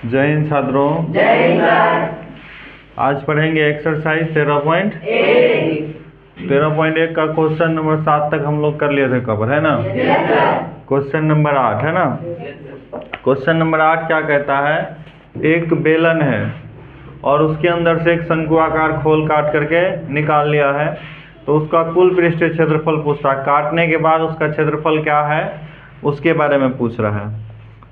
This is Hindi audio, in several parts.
जय हिंद छात्रों। जय हिंद सर। आज पढ़ेंगे एक्सरसाइज 13.1 का क्वेश्चन नंबर 7 तक हम लोग कर लिए थे कवर, है ना। क्वेश्चन नंबर 8 है ना। क्वेश्चन नंबर 8 क्या कहता है, एक बेलन है और उसके अंदर से एक शंकुआकार खोल काट करके निकाल लिया है, तो उसका कुल पृष्ठीय क्षेत्रफल पूछता है। काटने के बाद उसका क्षेत्रफल क्या है उसके बारे में पूछ रहा है।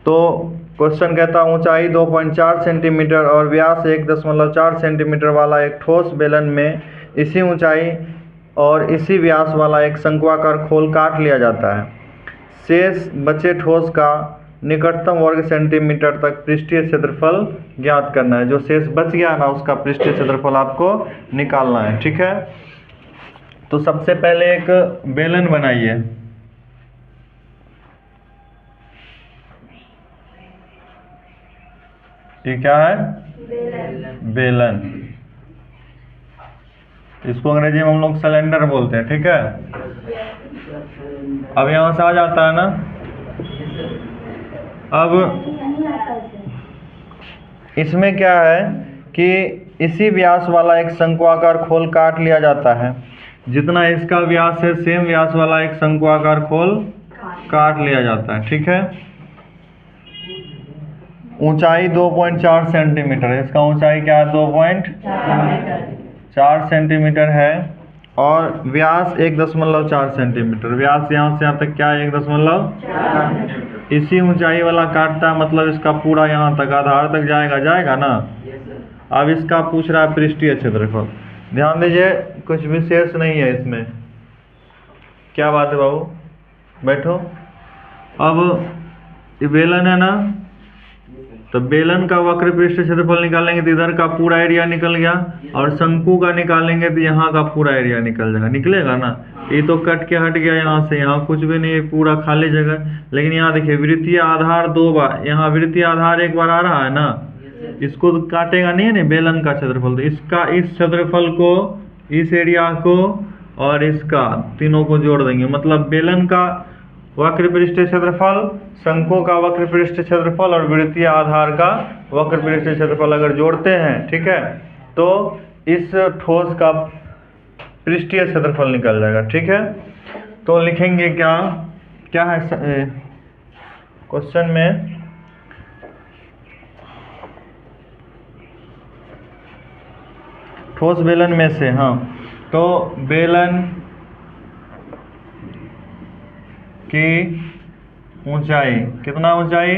तो क्वेश्चन कहता है ऊंचाई 2.4 सेंटीमीटर और व्यास 1.4 सेंटीमीटर वाला एक ठोस बेलन में इसी ऊंचाई और इसी व्यास वाला एक शंकुआकार खोल काट लिया जाता है। शेष बचे ठोस का निकटतम वर्ग सेंटीमीटर तक पृष्ठीय क्षेत्रफल ज्ञात करना है। जो शेष बच गया ना उसका पृष्ठीय क्षेत्रफल आपको निकालना है, ठीक है। तो सबसे पहले एक बेलन बनाइए। ये क्या है, बेलन। इसको अंग्रेजी में हम लोग सिलेंडर बोलते हैं, ठीक है। अब यहां से आ जाता है ना। अब इसमें क्या है कि इसी व्यास वाला एक शंकुआकार खोल काट लिया जाता है। जितना इसका व्यास है सेम व्यास वाला एक शंकुआकार खोल काट लिया जाता है, ठीक है। ऊंचाई 2.4 सेंटीमीटर है। इसका ऊंचाई क्या है, 2.4 सेंटीमीटर है और व्यास 1.4 सेंटीमीटर। व्यास यहाँ से यहाँ तक क्या है, 1.4। इसी ऊंचाई वाला काटता है, मतलब इसका पूरा यहाँ तक आधार तक जाएगा ना। अब इसका पूछ रहा है पृष्ठीय क्षेत्रफल। ध्यान दीजिए, कुछ विशेष नहीं है इसमें। क्या बात है बाबू, बैठो। अब ये बेलन है ना, तो बेलन का वक्र पृष्ठ क्षेत्रफल निकालेंगे तो इधर का पूरा एरिया निकल गया, और शंकु का निकालेंगे तो यहाँ का पूरा एरिया निकल जाएगा, निकलेगा ना। ये तो कट के हट गया यहाँ से, यहाँ कुछ भी नहीं है, पूरा खाली जगह। लेकिन यहाँ देखिए वृत्तीय आधार 2 बार, यहाँ वृत्तीय आधार 1 बार आ रहा है ना। इसको तो काटेगा नहीं है ना बेलन का क्षेत्रफल, तो इसका इस क्षेत्रफल को, इस एरिया को और इसका तीनों को जोड़ देंगे। मतलब बेलन का वक्र पृष्ठीय क्षेत्रफल, शंकु का वक्र पृष्ठीय क्षेत्रफल और वृत्तीय आधार का वक्र पृष्ठीय क्षेत्रफल अगर जोड़ते हैं, ठीक है, तो इस ठोस का पृष्ठीय क्षेत्रफल निकल जाएगा, ठीक है। तो लिखेंगे क्या क्या है क्वेश्चन में, ठोस बेलन में से, हाँ, तो बेलन की ऊंचाई, कितना ऊंचाई,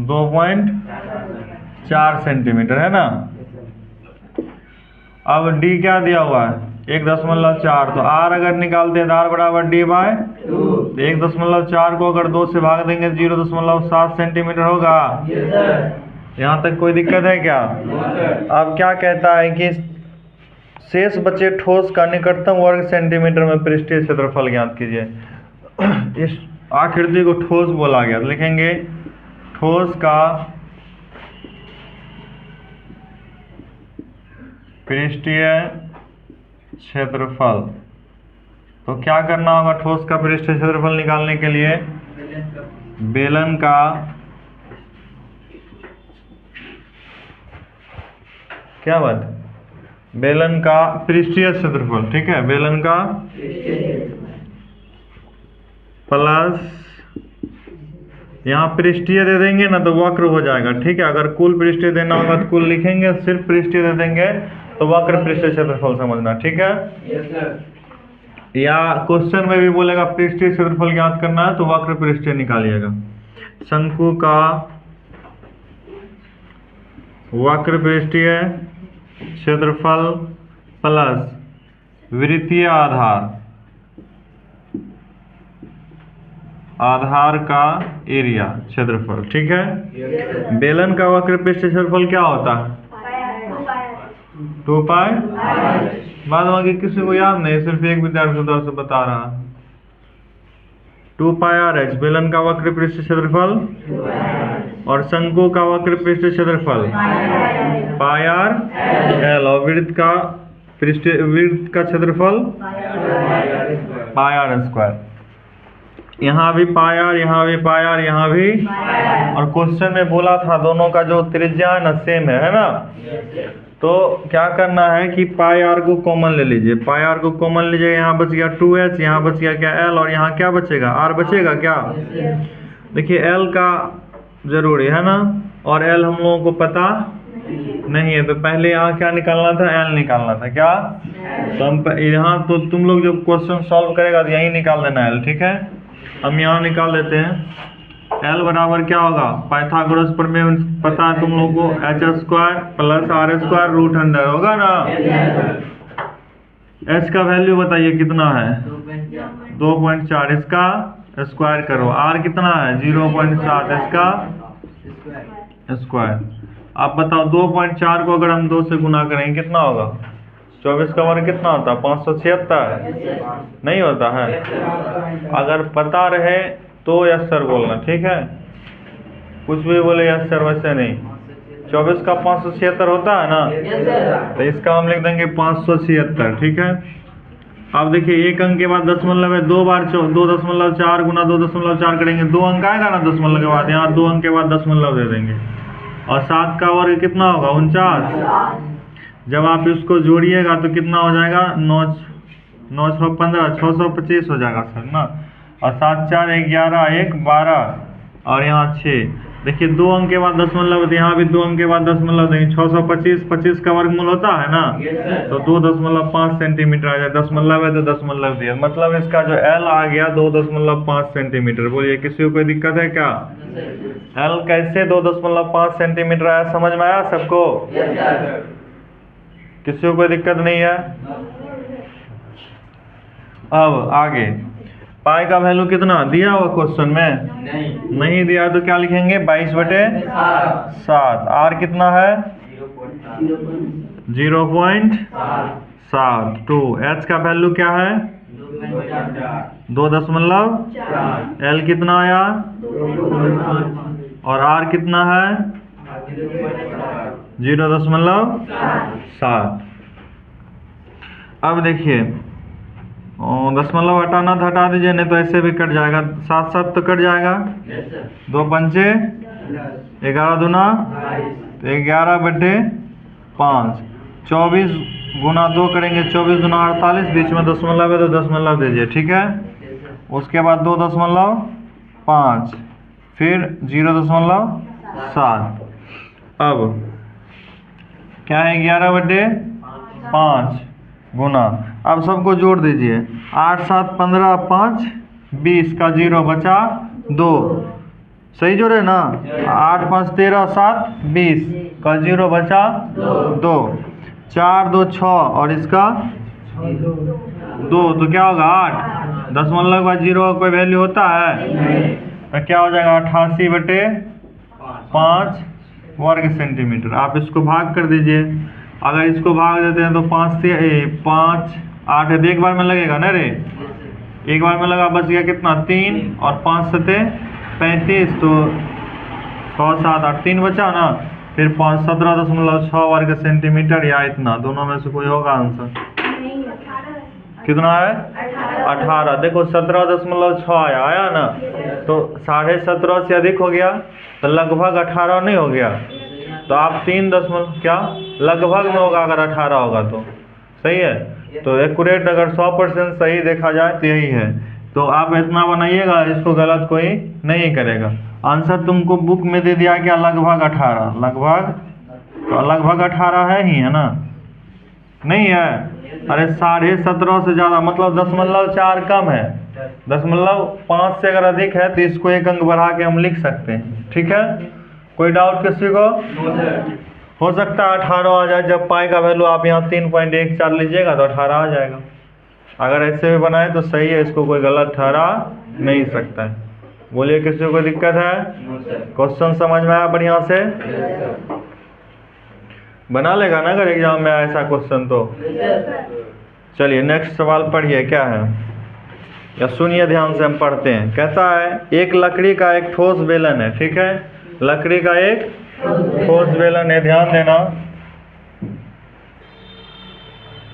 2.4 सेंटीमीटर है ना। अब d क्या दिया हुआ है, 1.4। तो r अगर निकालते हैं तो r बराबर d/2। 1.4 को अगर 2 से भाग देंगे तो 0.7 सेंटीमीटर होगा। यहाँ तक कोई दिक्कत है क्या। अब क्या कहता है कि शेष बचे ठोस का निकटतम वर्ग सेंटीमीटर में पृष्ठीय क्षेत्रफल ज्ञात कीजिए। इस आकृति को ठोस बोला गया, तो लिखेंगे ठोस का पृष्ठीय क्षेत्रफल। तो क्या करना होगा, ठोस का पृष्ठीय क्षेत्रफल निकालने के लिए बेलन का क्या बात, बेलन का पृष्ठीय क्षेत्रफल, ठीक है। बेलन का प्लस यहाँ पृष्ठीय दे देंगे ना तो वक्र हो जाएगा, ठीक है। अगर कुल पृष्ठीय देना होगा तो कुल लिखेंगे, सिर्फ पृष्ठीय दे देंगे तो वक्र पृष्ठीय क्षेत्रफल समझना, ठीक है। या क्वेश्चन में भी बोलेगा पृष्ठीय क्षेत्रफल ज्ञात करना है तो वक्र पृष्ठीय निकालिएगा। शंकु का वक्र पृष्ठीय क्षेत्रफल प्लस वृत्तीय आधार का एरिया क्षेत्रफल, ठीक है। बेलन का वक्र पृष्ठीय क्षेत्रफल क्या होता है, 2 पाई। बाद बाकी किसी को याद नहीं, सिर्फ एक विद्यार्थी उधर से बता रहा। 2 पाई r/h बेलन का वक्र पृष्ठीय क्षेत्रफल और शंकु का वक्र पृष्ठीय क्षेत्रफल पाई r/l और वृत्त का क्षेत्रफल पाई r²। यहाँ भी पाई आर, यहाँ भी पाई आर, यहाँ भी। और क्वेश्चन में बोला था दोनों का जो त्रिज्या है ना सेम है ना। तो क्या करना है कि पाई आर को कॉमन ले लीजिए, पाई आर को कॉमन लीजिए। यहाँ बच गया 2h, यहाँ बच गया क्या l, और यहाँ क्या बचेगा r बचेगा क्या। देखिए l का जरूरी है ना, और l हम लोगों को पता नहीं है, तो पहले यहाँ क्या निकालना था, l निकालना था क्या। तो हम यहाँ तो तुम लोग जब क्वेश्चन सॉल्व करेगा तो यही निकाल देना l, ठीक है। हम यहाँ निकाल देते हैं। l बराबर क्या होगा, पाइथागोरस प्रमेय पता है तुम लोग को, h² plus r² root under होगा ना। h का वैल्यू बताइए कितना है, 2.4, इसका स्क्वायर करो। r कितना है 0.7, इसका स्क्वायर। आप बताओ 2.4 को अगर हम 2 से गुना करेंगे कितना होगा, 24 का वर्ग कितना होता है 576 नहीं होता है। अगर पता रहे तो यस सर बोलना, ठीक है। कुछ भी बोले यस सर वैसे नहीं। 24 का 576 होता है ना, तो इसका हम लिख देंगे 576, ठीक है। अब देखिए एक अंक के बाद दशमलव है, 2 बार 2.4 गुना 2.4 करेंगे, 2 अंक आएगा ना दशमलव के बाद, यहाँ 2 अंक के बाद दशमलव दे देंगे। और 7 का वर्ग कितना होगा 49। जब आप इसको जोड़िएगा तो कितना हो जाएगा 915, 625 हो जाएगा सर ना। और 7 4 11 1 12 और यहाँ 6। देखिए 2 अंक के बाद दशमलव, यहाँ भी 2 अंक के बाद दशमलव देंगे। 625 25 का वर्गमूल होता है ना, तो 2.5 सेंटीमीटर आ जाए। दशमलव है तो दशमलव दिया, मतलब इसका जो L आ गया 2.5 सेंटीमीटर। बोलिए किसी को कोई दिक्कत है क्या। L कैसे 2.5 सेंटीमीटर आया, समझ में आया सबको। किसी को कोई दिक्कत नहीं है। अब आगे पाई का वैल्यू कितना दिया हुआ क्वेश्चन में, नहीं दिया तो क्या लिखेंगे 22/7। आर कितना है 0.72। एच का वैल्यू क्या है 2.4। एल कितना आया और आर कितना है 0.7। अब देखिए दशमलव हटाना था हटा दीजिए, नहीं तो ऐसे भी कट जाएगा। 7 7 तो कट जाएगा। 2 पंचे 11 दूना तो 11/5। 24 गुना 2 करेंगे, 24 दूना 48, बीच में दशमलव है तो दशमलव दीजिए, ठीक है। उसके बाद 2.5 फिर 0.7। अब क्या है 11/5 गुना, अब सबको जोड़ दीजिए। 8 7 15 5 20 का 0 बचा 2, सही जोड़े ना। 8 5 13 7 20 का 0 बचा 2। 4 2 6 और इसका 2, तो क्या होगा 8। दशमलव का 0 कोई वैल्यू होता है, तो क्या हो जाएगा 88/5 वर्ग सेंटीमीटर। आप इसको भाग कर दीजिए। अगर इसको भाग देते हैं तो 5 से 5 8 है, एक बार में लगेगा ना रे, एक बार में लगा, बच गया कितना 3 और 5 7 35, तो 6 7 8 3 बचा ना। फिर 17.6 वर्ग सेंटीमीटर या इतना, दोनों में से कोई होगा आंसर। कितना है 18। देखो 17.6 आया ना, तो 17.5 से अधिक हो गया तो लगभग 18 नहीं हो गया, तो आप 3 दशमलव क्या लगभग में होगा अगर 18 होगा तो सही है। तो एक्यूरेट अगर 100% सही देखा जाए तो यही है। तो आप इतना बनाइएगा, इसको गलत कोई नहीं करेगा। आंसर तुमको बुक में दे दिया क्या लगभग 18, लगभग, तो लगभग 18 है ही है ना, नहीं है। अरे 17.5 से ज़्यादा मतलब 0.4 कम है, 0.5 से अगर अधिक है तो इसको 1 अंक बढ़ा के हम लिख सकते हैं, ठीक है। कोई डाउट किसी को। हो सकता है 18 आ जाए, जब पाई का वैल्यू आप यहाँ 3.14 लीजिएगा तो 18 आ जाएगा। अगर ऐसे भी बनाए तो सही है, इसको कोई गलत ठहरा नहीं सकता है। बोलिए किसी को दिक्कत है। क्वेश्चन समझ में आया बढ़िया से, बना लेगा ना अगर एग्जाम में ऐसा क्वेश्चन तो। चलिए नेक्स्ट सवाल पढ़िए क्या है, या सुनिए ध्यान से, हम पढ़ते हैं। कहता है एक लकड़ी का एक ठोस बेलन है, ठीक है। लकड़ी का एक ठोस बेलन है, ध्यान देना,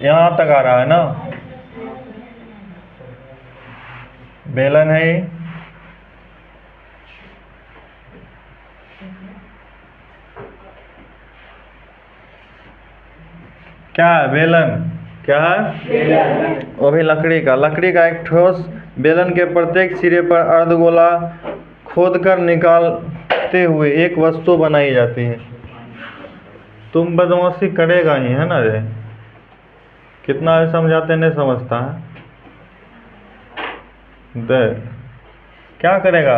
यहाँ तक आ रहा है ना, बेलन है क्या है? बेलन। क्या है? वो भी लकड़ी का एक ठोस बेलन के प्रत्येक सिरे पर अर्धगोला खोदकर निकालते हुए एक वस्तु बनाई जाती है। तुम बदमाशी करेगा ही है ना रे, कितना भी समझाते नहीं समझता है। दे क्या करेगा?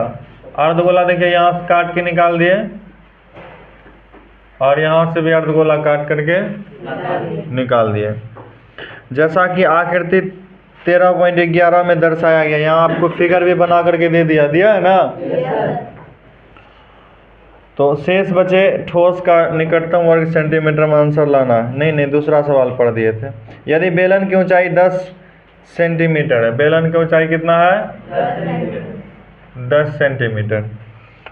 अर्धगोला देखिए यहाँ से काट के निकाल दिए और यहाँ से भी अर्धगोला काट करके निकाल दिए। जैसा कि आकृति 13.11 में दर्शाया गया। यहाँ आपको फिगर भी बना करके दिया है ना। तो शेष बचे ठोस का निकटतम वर्ग सेंटीमीटर में आंसर लाना है। नहीं दूसरा सवाल पढ़ दिए थे। यदि बेलन की ऊंचाई 10 सेंटीमीटर है, बेलन की ऊंचाई कितना है? 10 सेंटीमीटर,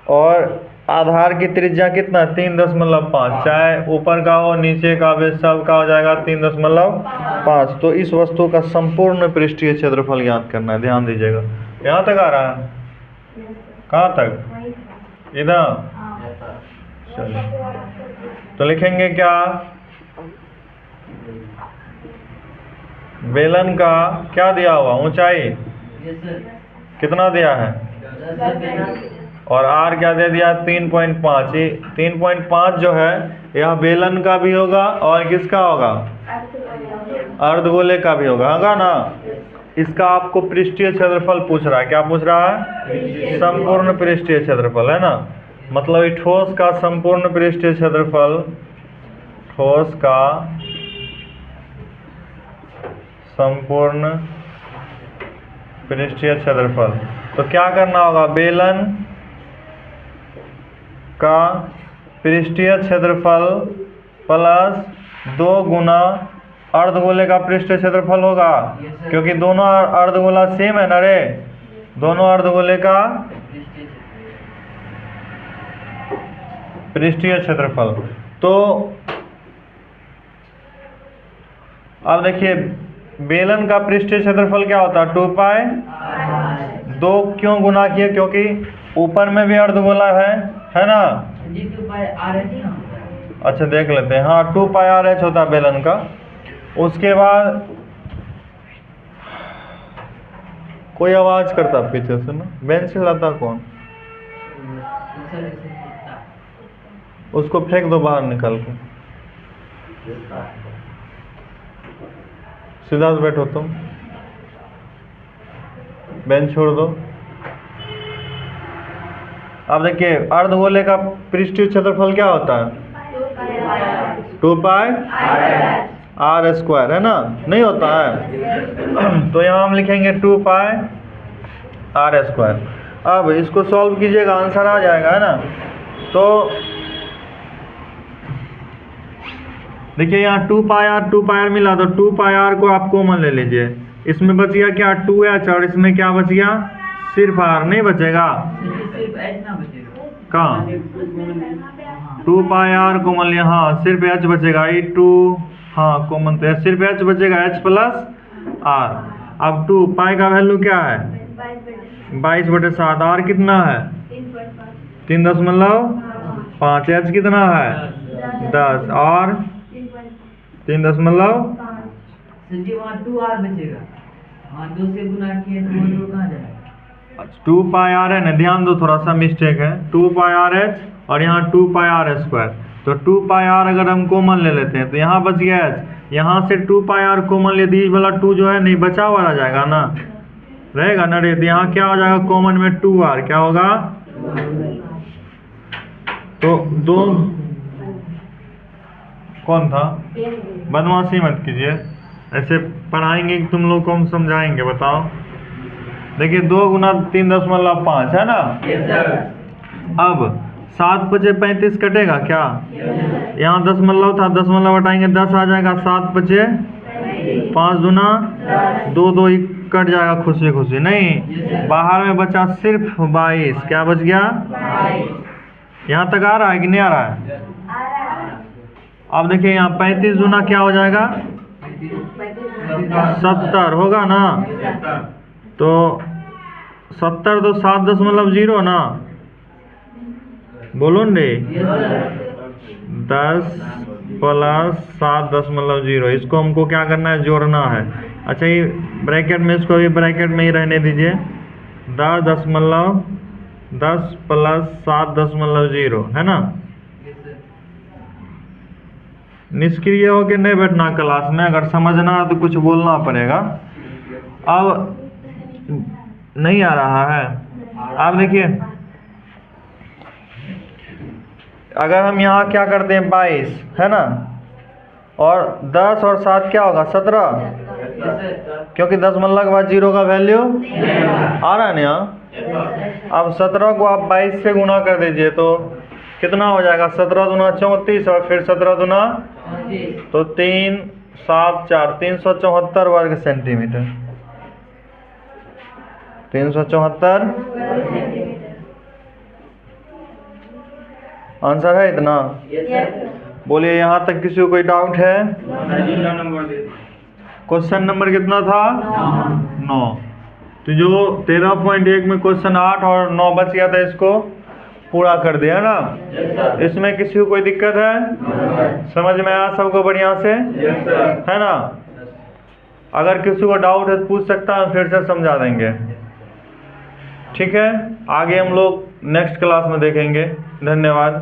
और आधार की त्रिज्या कितना? 3.5, चाहे ऊपर का हो नीचे का भी सब का हो जाएगा 3.5। तो इस वस्तु का संपूर्ण पृष्ठीय क्षेत्रफल ज्ञात करना है। ध्यान दीजिएगा, यहाँ तक आ रहा है? कहाँ तक? इधर। चलिए तो लिखेंगे क्या? बेलन का क्या दिया हुआ? ऊंचाई कितना दिया है? और आर क्या दे दिया? 3.5। 3.5 जो है यह बेलन का भी होगा और किसका होगा? अर्धगोले का भी होगा ना। इसका आपको पृष्ठीय क्षेत्रफल पूछ रहा है। क्या पूछ रहा है? संपूर्ण पृष्ठीय क्षेत्रफल है ना। मतलब ठोस का संपूर्ण पृष्ठीय क्षेत्रफल, ठोस का संपूर्ण पृष्ठीय क्षेत्रफल। तो क्या करना होगा? बेलन का पृष्ठीय क्षेत्रफल प्लस 2 गुना अर्धगोले का पृष्ठीय क्षेत्रफल होगा, क्योंकि दोनों अर्धगोला सेम है ना रे। दोनों अर्धगोले का पृष्ठीय क्षेत्रफल। तो अब देखिए बेलन का पृष्ठीय क्षेत्रफल क्या होता है? 2 पाई। 2 क्यों गुना किए? क्योंकि ऊपर में भी अर्धगोला है ना। अच्छा देख लेते हैं। हाँ 2 पाई आर एच होता है बेलन का। उसके बाद कोई आवाज करता पीछे से ना, बेंच हिलाता कौन? उसको फेंक दो बाहर निकाल के। सीधा से बैठो तुम, बेंच छोड़ दो। अब देखिए अर्धगोले का पृष्ठीय क्षेत्रफल क्या होता है? 2 पाई आर स्क्वायर है ना। नहीं होता है? तो यहाँ हम लिखेंगे 2 पाई आर स्क्वायर। अब इसको सॉल्व कीजिएगा, आंसर आ जाएगा है ना। तो देखिए यहाँ 2 पाई आर मिला, तो 2 पाई आर को आप कॉमन ले लीजिए। इसमें बच गया क्या? 2h, और इसमें क्या बच गया? सिर्फ आर नहीं बचेगा। कहाँ? 2 पाई आर कॉमन लिया, हाँ सिर्फ h बचेगा। 2 हाँ कॉमन तो सिर्फ h बचेगा, h प्लस आर। अब 2 पाई का वैल्यू क्या है? 22/7। आर कितना है? 3.5। h कितना है? 10 और 3.5। 2 आर बचेगा। हाँ 2 से गुना किए तो 2 कहाँ जाएगा? 2 पाई आर है ना, ध्यान दो थोड़ा सा मिस्टेक है। 2 पाई आर एच और यहाँ 2 पाई आर स्क्वायर। तो 2 पाई आर अगर हम कॉमन ले लेते हैं तो यहाँ बच गया एच। यहाँ से 2 पाई आर कॉमन ले दी वाला 2 जो है नहीं बचा हुआ रह जाएगा ना, रहेगा ना रे। तो यहाँ क्या हो जाएगा? कॉमन में 2r क्या होगा? तो दो कौन था? बदमाशी मत कीजिए, ऐसे पढ़ाएंगे कि तुम लोग को हम समझाएंगे। बताओ देखिए 2 गुना 3.5 है ना। अब 7×5 = कटेगा क्या? यहाँ दशमलव था, दशमलव हटाएंगे 10 आ जाएगा। 7×5 5 दूना 2 2 कट जाएगा खुशी खुशी। नहीं बाहर में बचा सिर्फ 22। क्या बच गया? यहाँ तक आ रहा है कि नहीं आ रहा है? अब देखिए यहाँ 35 दूना क्या हो जाएगा? 70 होगा ना। तो 70 तो 7.0 ना, बोलून रे, यस सर 10 प्लस 7.0, इसको हमको क्या करना है, जोड़ना है। अच्छा ये ब्रैकेट में, इसको भी ब्रैकेट में ही रहने दीजिए। 10 प्लस 7.0 है ना। यस सर निष्क्रिय होके नहीं बैठना क्लास में, अगर समझना है तो कुछ बोलना पड़ेगा। अब नहीं आ रहा है, आप देखिए अगर हम यहाँ क्या करते हैं 22 है ना, और 10 और 7 क्या होगा 17, यस सर क्योंकि 10 के बाद 0 का वैल्यू आ रहा है ना यहाँ। अब 17 को आप 22 से गुना कर दीजिए तो कितना हो जाएगा, 17 दूना 34 और फिर 17 दूना तो 3 7 4 374 वर्ग सेंटीमीटर। 374 आंसर है इतना। यस सर बोलिए यहाँ तक किसी को कोई डाउट है? क्वेश्चन नंबर कितना था? 9। तो जो 13.1 में क्वेश्चन 8 और 9 बच गया था, इसको पूरा कर दिया ना। इसमें किसी को कोई दिक्कत है? समझ में आया सबको बढ़िया से? है ना। अगर किसी को डाउट है तो पूछ सकता है, फिर से समझा देंगे। ठीक है, आगे हम लोग नेक्स्ट क्लास में देखेंगे। धन्यवाद।